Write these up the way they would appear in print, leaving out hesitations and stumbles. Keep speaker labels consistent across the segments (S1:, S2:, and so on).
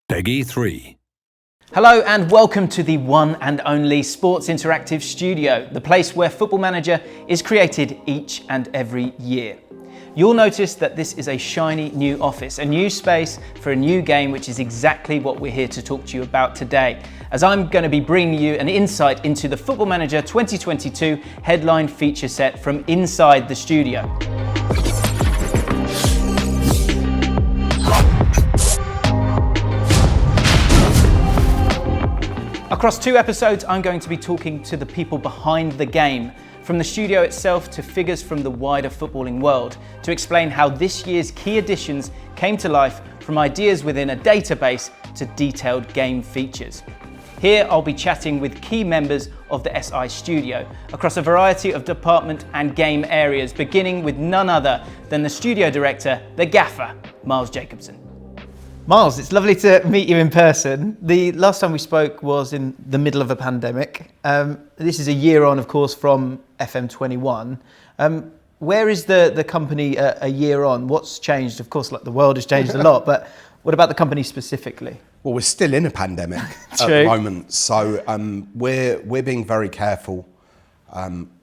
S1: Peggy 3.
S2: Hello and welcome to the one and only Sports Interactive Studio, the place where Football Manager is created each and every year. You'll notice that this is a shiny new office, a new space for a new game, which is exactly what we're here to talk to you about today, as I'm going to be bringing you an insight into the Football Manager 2022 headline feature set from inside the studio. Across 2 episodes, I'm going to be talking to the people behind the game, from the studio itself to figures from the wider footballing world, to explain how this year's key additions came to life, from ideas within a database to detailed game features. Here I'll be chatting with key members of the SI studio across a variety of department and game areas, beginning with none other than the studio director, the gaffer, Miles Jacobson. Miles, it's lovely to meet you in person. The last time we spoke was in the middle of a pandemic. This is a year on, of course, from FM21. Where is the company a year on? What's changed? Of course, like the world has changed a lot, but what about the company specifically?
S3: Well, we're still in a pandemic at the moment, so we're being very careful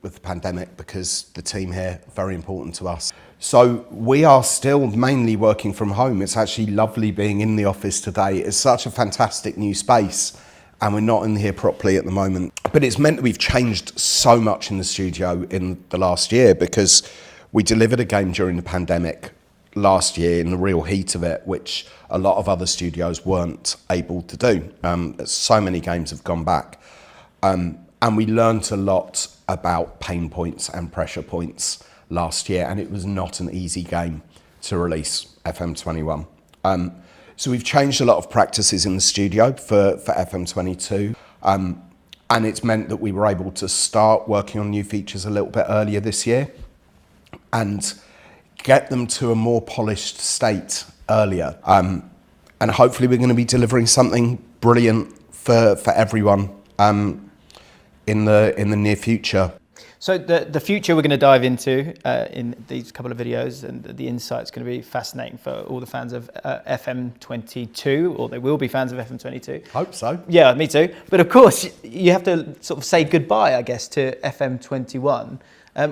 S3: with the pandemic because the team here are very important to us. So we are still mainly working from home. It's actually lovely being in the office today. It's such a fantastic new space, and we're not in here properly at the moment. But it's meant that we've changed so much in the studio in the last year, because we delivered a game during the pandemic last year in the real heat of it, which a lot of other studios weren't able to do. So many games have gone back. And we learnt a lot about pain points and pressure points last year, and it was not an easy game to release, FM21. So we've changed a lot of practices in the studio for FM22, and it's meant that we were able to start working on new features a little bit earlier this year and get them to a more polished state earlier. And hopefully we're going to be delivering something brilliant for everyone in the near future.
S2: So the future we're going to dive into in these couple of videos, and the insight's going to be fascinating for all the fans of FM22, or they will be fans of FM22.
S3: Hope so.
S2: Yeah, me too. But of course, you have to sort of say goodbye, I guess, to FM21.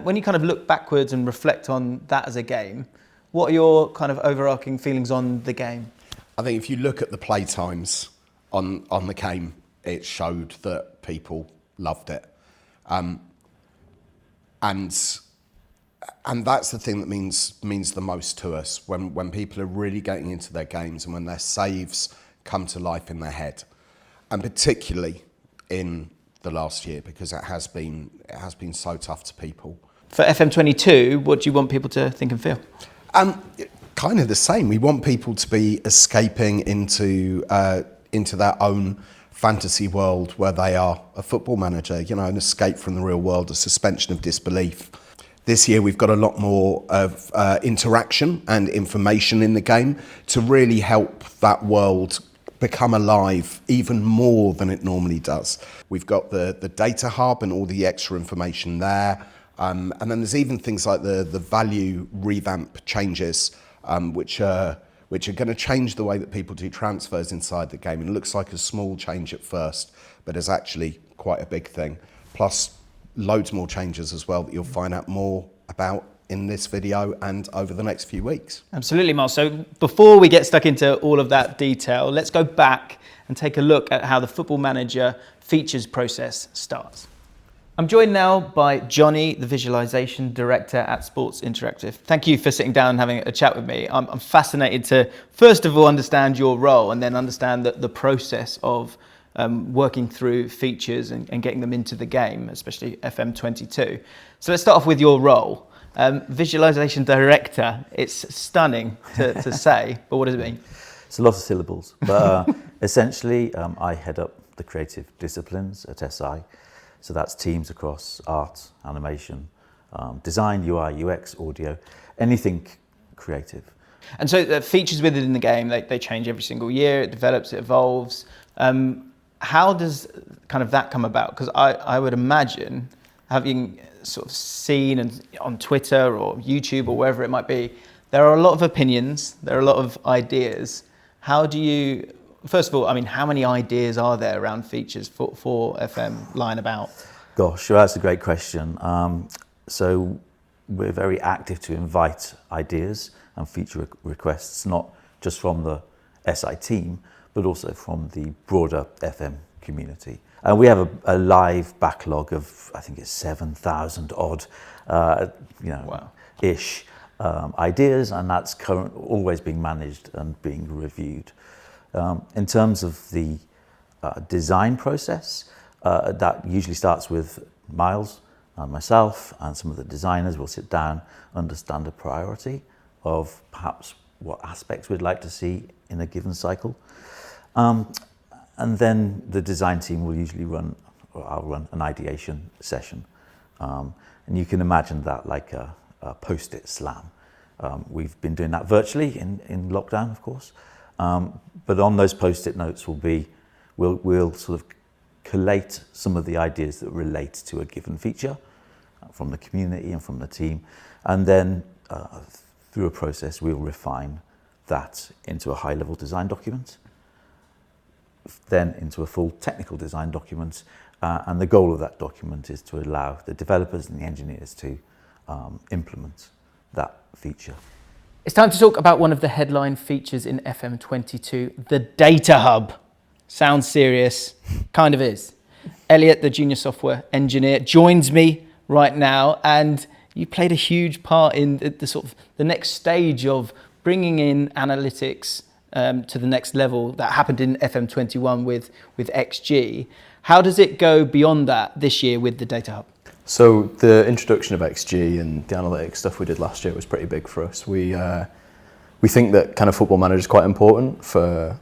S2: When you kind of look backwards and reflect on that as a game, what are your kind of overarching feelings on the game?
S3: I think if you look at the play times on the game, it showed that people loved it. And that's the thing that means the most to us, when people are really getting into their games and when their saves come to life in their head, and particularly in the last year, because it has been so tough to people.
S2: For FM22, what do you want people to think and feel?
S3: Kind of the same. We want people to be escaping into their own fantasy world where they are a football manager, an escape from the real world, a suspension of disbelief. This year we've got a lot more of interaction and information in the game to really help that world become alive even more than it normally does. We've got the data hub and all the extra information there. And then there's even things like the value revamp changes, which are going to change the way that people do transfers inside the game. And it looks like a small change at first, but it's actually quite a big thing. Plus, loads more changes as well that you'll find out more about in this video and over the next few weeks.
S2: Absolutely, Miles. So before we get stuck into all of that detail, let's go back and take a look at how the Football Manager features process starts. I'm joined now by Johnny, the visualization director at Sports Interactive. Thank you for sitting down and having a chat with me. I'm fascinated to, first of all, understand your role and then understand the process of working through features and getting them into the game, especially FM22. So let's start off with your role. Visualization director, it's stunning to say, but what does it mean?
S4: It's a lot of syllables, but essentially I head up the creative disciplines at SI. So that's teams across art, animation, design, UI, UX, audio, anything creative.
S2: And so the features within the game, they change every single year, it develops, it evolves. How does kind of that come about? Because I would imagine, having sort of seen and on Twitter or YouTube or wherever it might be, there are a lot of opinions, there are a lot of ideas. How do you First of all, I mean, how many ideas are there around features for FM lying about?
S4: Gosh, well, that's a great question. So we're very active to invite ideas and feature requests, not just from the SI team, but also from the broader FM community. We have a live backlog of, I think it's 7,000 odd,
S2: Wow.
S4: ish ideas, and that's always being managed and being reviewed. In terms of the design process, that usually starts with Miles and myself and some of the designers will sit down, understand a priority of perhaps what aspects we'd like to see in a given cycle. And then the design team will usually I'll run an ideation session. And you can imagine that like a post-it slam. We've been doing that virtually in lockdown, of course. But on those post-it notes we'll sort of collate some of the ideas that relate to a given feature from the community and from the team. And then through a process, we'll refine that into a high-level design document, then into a full technical design document. And the goal of that document is to allow the developers and the engineers to implement that feature.
S2: It's time to talk about one of the headline features in FM22, the Data Hub. Sounds serious, kind of is. Elliot, the junior software engineer, joins me right now, and you played a huge part in the sort of the next stage of bringing in analytics to the next level that happened in FM21 with XG. How does it go beyond that this year with the Data Hub?
S1: So the introduction of XG and the analytics stuff we did last year was pretty big for us. We think that kind of Football Manager is quite important for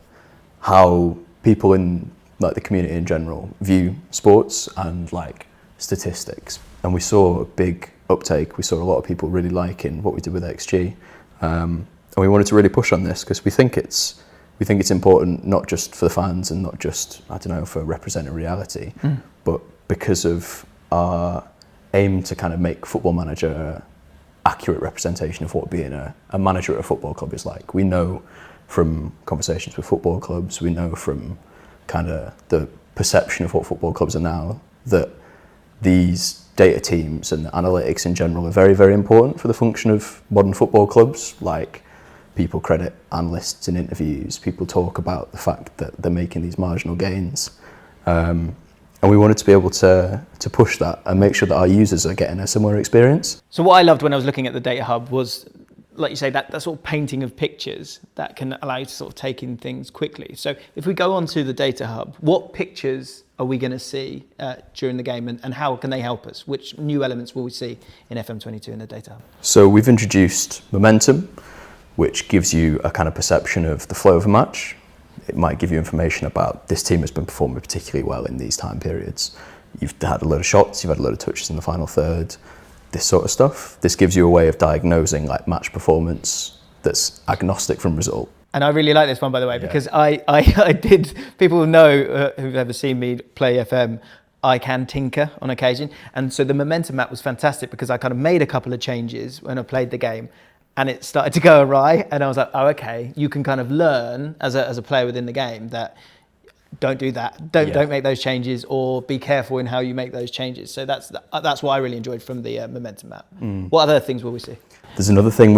S1: how people in like the community in general view sports and like statistics. And we saw a big uptake. We saw a lot of people really liking what we did with XG, and we wanted to really push on this because we think it's important not just for the fans and not just for representing reality, but because of our aim to kind of make Football Manager an accurate representation of what being a manager at a football club is like. We know from conversations with football clubs, we know from kind of the perception of what football clubs are now, that these data teams and analytics in general are very, very important for the function of modern football clubs. Like, people credit analysts in interviews, people talk about the fact that they're making these marginal gains. And we wanted to be able to push that and make sure that our users are getting a similar experience.
S2: So what I loved when I was looking at the Data Hub was, like you say, that sort of painting of pictures that can allow you to sort of take in things quickly. So if we go on to the Data Hub, what pictures are we going to see during the game, and how can they help us? Which new elements will we see in FM22 in the Data Hub?
S1: So we've introduced momentum, which gives you a kind of perception of the flow of a match. It might give you information about this team has been performing particularly well in these time periods. You've had a load of shots, you've had a load of touches in the final third, this sort of stuff. This gives you a way of diagnosing like match performance that's agnostic from result.
S2: And I really like this one, by the way, because I did, people know who've ever seen me play FM, I can tinker on occasion. And so the momentum map was fantastic because I kind of made a couple of changes when I played the game, and it started to go awry, and I was like, oh, okay, you can kind of learn as a player within the game that don't do that, don't make those changes, or be careful in how you make those changes. So that's what I really enjoyed from the momentum map. What other things will we see?
S1: There's another thing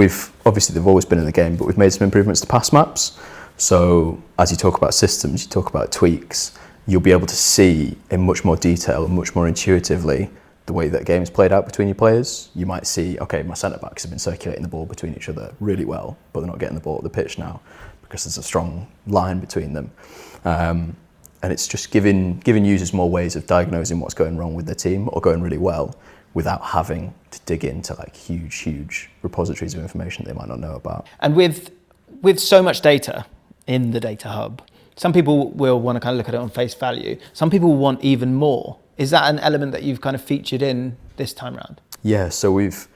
S1: obviously they've always been in the game, but we've made some improvements to pass maps. So as you talk about systems, you talk about tweaks, you'll be able to see in much more detail and much more intuitively the way that game is played out between your players. You might see, okay, my centre-backs have been circulating the ball between each other really well, but they're not getting the ball at the pitch now because there's a strong line between them. And it's just giving users more ways of diagnosing what's going wrong with their team or going really well without having to dig into like huge repositories of information they might not know about.
S2: And with so much data in the Data Hub, some people will want to kind of look at it on face value. Some people want even more. Is that an element that you've kind of featured in this time round? Yeah,
S1: so we've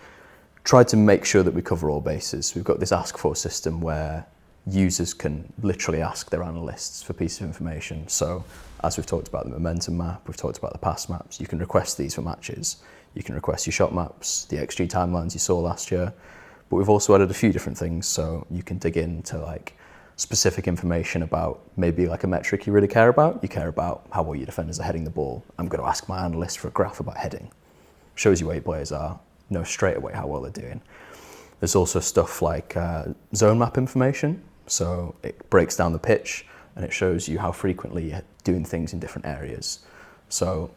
S1: tried to make sure that we cover all bases. We've got this ask for system where users can literally ask their analysts for pieces of information. So as we've talked about the momentum map, we've talked about the pass maps, you can request these for matches. You can request your shot maps, the XG timelines you saw last year. But we've also added a few different things. So you can dig into like specific information about maybe like a metric you really care about. You care about how well your defenders are heading the ball. I'm going to ask my analyst for a graph about heading. Shows you where your players are, know straight away how well they're doing. There's also stuff like zone map information. So it breaks down the pitch and it shows you how frequently you're doing things in different areas. So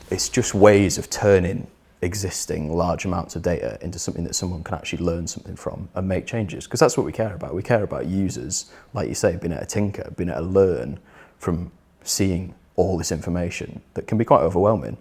S1: it's just ways of turning existing large amounts of data into something that someone can actually learn something from and make changes, because that's what we care about. We care about users, like you say, being able to tinker, being able to learn from seeing all this information that can be quite overwhelming.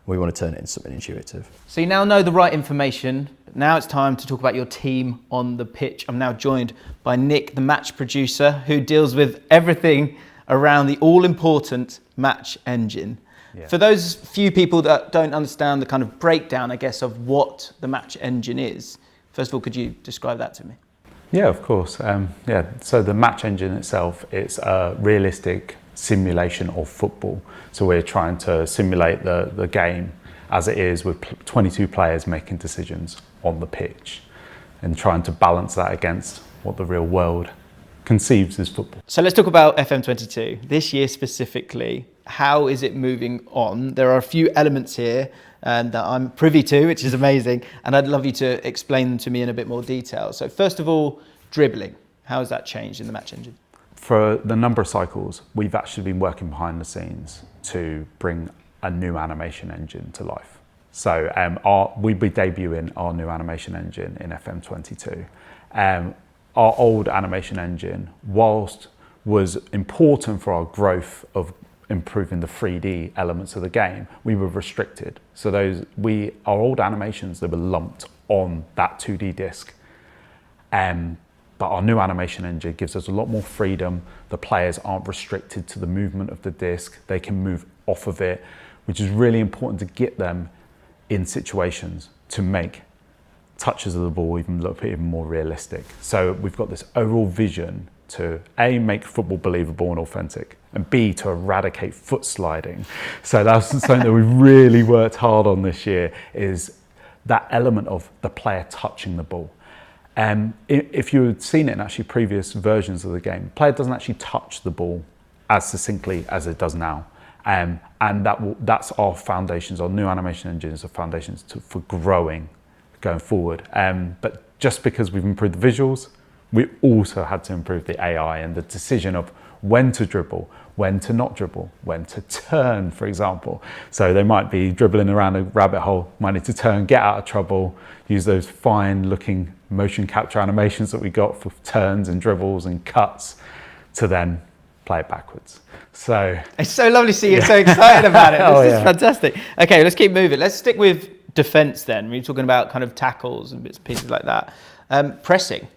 S1: We want to turn it into something intuitive.
S2: So you now know the right information. Now it's time to talk about your team on the pitch. I'm now joined by Nick, the match producer, who deals with everything around the all-important match engine. Yeah. For those few people that don't understand the kind of breakdown, I guess, of what the match engine is, first of all, could you describe that to me?
S5: Yeah, of course. So the match engine itself, it's a realistic simulation of football. So we're trying to simulate the game as it is with 22 players making decisions on the pitch and trying to balance that against what the real world conceives as football.
S2: So let's talk about FM22. This year specifically, how is it moving on? There are a few elements here that I'm privy to, which is amazing, and I'd love you to explain them to me in a bit more detail. So first of all, dribbling. How has that changed in the match engine?
S5: For the number of cycles, we've actually been working behind the scenes to bring a new animation engine to life. So we'll be debuting our new animation engine in FM22. Our old animation engine, whilst was important for our growth of improving the 3D elements of the game, we were restricted. So our old animations, they were lumped on that 2D disc. But our new animation engine gives us a lot more freedom. The players aren't restricted to the movement of the disc. They can move off of it, which is really important to get them in situations to make touches of the ball look even more realistic. So we've got this overall vision to A, make football believable and authentic, and B, to eradicate foot sliding. So that's something that we've really worked hard on this year, is that element of the player touching the ball. If you had seen it in actually previous versions of the game, the player doesn't actually touch the ball as succinctly as it does now. And that's our foundations, our new animation engines are foundations for growing going forward. But just because we've improved the visuals, we also had to improve the AI and the decision of when to dribble, when to not dribble, when to turn, for example. So they might be dribbling around a rabbit hole, might need to turn, get out of trouble, use those fine looking motion capture animations that we got for turns and dribbles and cuts to then play it backwards. So
S2: it's so lovely to see you so excited about it. This is fantastic. Okay, let's keep moving. Let's stick with defense then. We're talking about kind of tackles and bits and pieces like that. Pressing.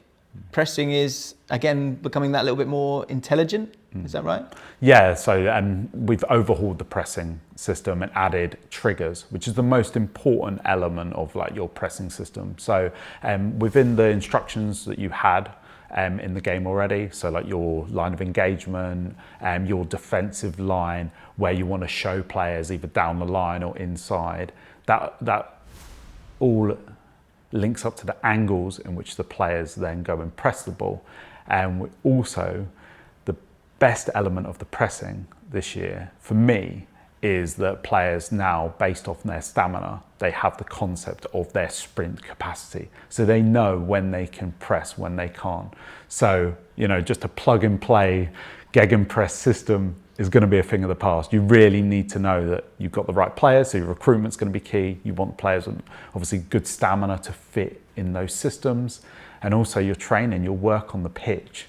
S2: Pressing is, again, becoming that little bit more intelligent. Is that right?
S5: Yeah, so we've overhauled the pressing system and added triggers, which is the most important element of like your pressing system. So within the instructions that you had in the game already, so like your line of engagement, your defensive line, where you want to show players either down the line or inside, that all links up to the angles in which the players then go and press the ball. And also, the best element of the pressing this year, for me, is that players now, based off their stamina, they have the concept of their sprint capacity. So they know when they can press, when they can't. So, just a plug and play gegenpress system is going to be a thing of the past. You really need to know that you've got the right players, so your recruitment's going to be key. You want players with obviously good stamina to fit in those systems, and also your training, your work on the pitch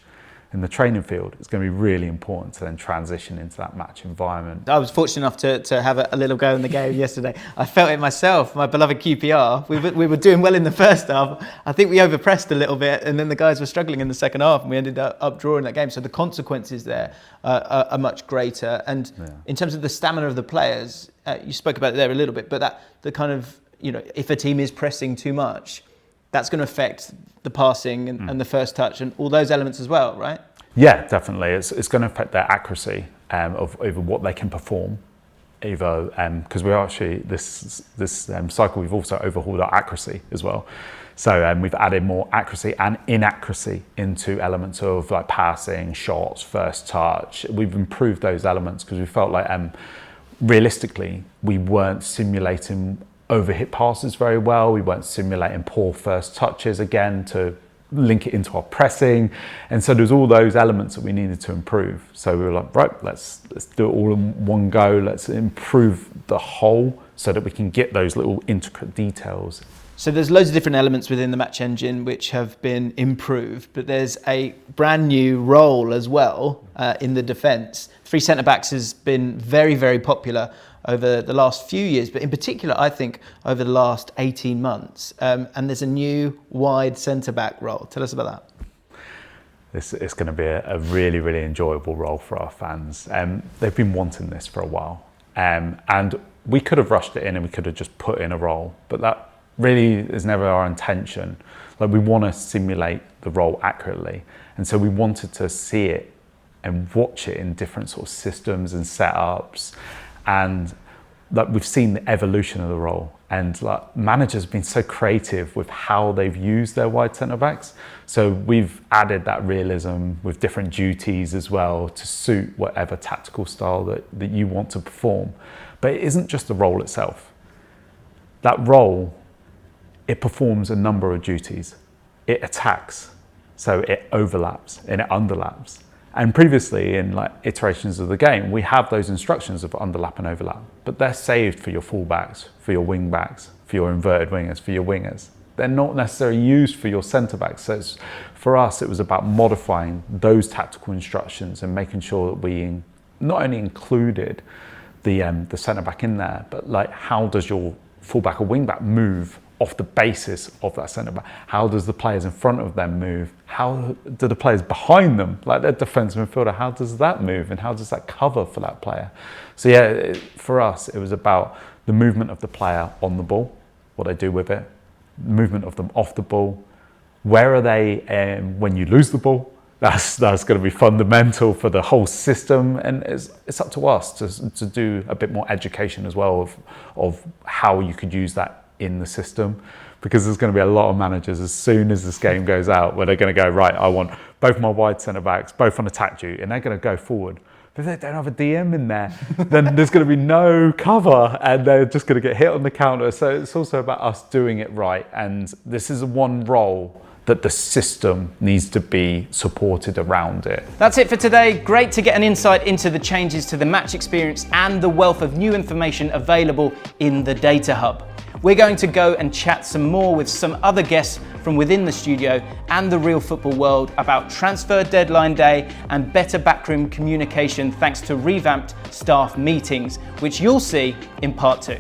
S5: in the training field is going to be really important to then transition into that match environment.
S2: I was fortunate enough to have a little go in the game yesterday. I felt it myself, my beloved QPR. We were doing well in the first half. I think we overpressed a little bit, and then the guys were struggling in the second half, and we ended up drawing that game. So the consequences there are much greater. And in terms of the stamina of the players, you spoke about it there a little bit, but the kind of, if a team is pressing too much, that's going to affect the passing and the first touch and all those elements as well, right?
S5: Yeah, definitely. It's going to affect their accuracy of over what they can perform either, because we actually, this cycle, we've also overhauled our accuracy as well. So we've added more accuracy and inaccuracy into elements of like passing, shots, first touch. We've improved those elements because we felt like realistically, we weren't simulating overhit passes very well. We weren't simulating poor first touches again to link it into our pressing. And so there's all those elements that we needed to improve. So we were like, right, let's do it all in one go. Let's improve the whole so that we can get those little intricate details.
S2: So there's loads of different elements within the match engine which have been improved, but there's a brand new role as well in the defence. Three centre-backs has been very, very popular over the last few years, but in particular, I think, over the last 18 months. And there's a new wide centre-back role. Tell us about that.
S5: It's going to be a really, really enjoyable role for our fans. They've been wanting this for a while. And we could have rushed it in and we could have just put in a role, but that really is never our intention. Like, we want to simulate the role accurately. And so we wanted to see it and watch it in different sort of systems and setups. And like, we've seen the evolution of the role, and like, managers have been so creative with how they've used their wide centre backs. So we've added that realism with different duties as well to suit whatever tactical style that you want to perform. But it isn't just the role itself. That role, it performs a number of duties. It attacks, so it overlaps and it underlaps. And previously in like iterations of the game, we have those instructions of underlap and overlap, but they're saved for your fullbacks, for your wing backs, for your inverted wingers, for your wingers. They're not necessarily used for your centre backs. So for us, it was about modifying those tactical instructions and making sure that we not only included the centre back in there, but like, how does your fullback or wing back move off the basis of that centre back? How does the players in front of them move? How do the players behind them, like their defensive midfielder, how does that move and how does that cover for that player? So yeah, for us, it was about the movement of the player on the ball, what they do with it, movement of them off the ball, where are they when you lose the ball? That's going to be fundamental for the whole system, and it's up to us to do a bit more education as well of how you could use that in the system, because there's going to be a lot of managers as soon as this game goes out where they're going to go, right, I want both my wide centre backs both on attack duty, and they're going to go forward. But if they don't have a DM in there, then there's going to be no cover and they're just going to get hit on the counter. So it's also about us doing it right, and this is one role that the system needs to be supported around it.
S2: That's it for today. Great to get an insight into the changes to the match experience and the wealth of new information available in the Data Hub. We're going to go and chat some more with some other guests from within the studio and the real football world about transfer deadline day and better backroom communication thanks to revamped staff meetings, which you'll see in part 2.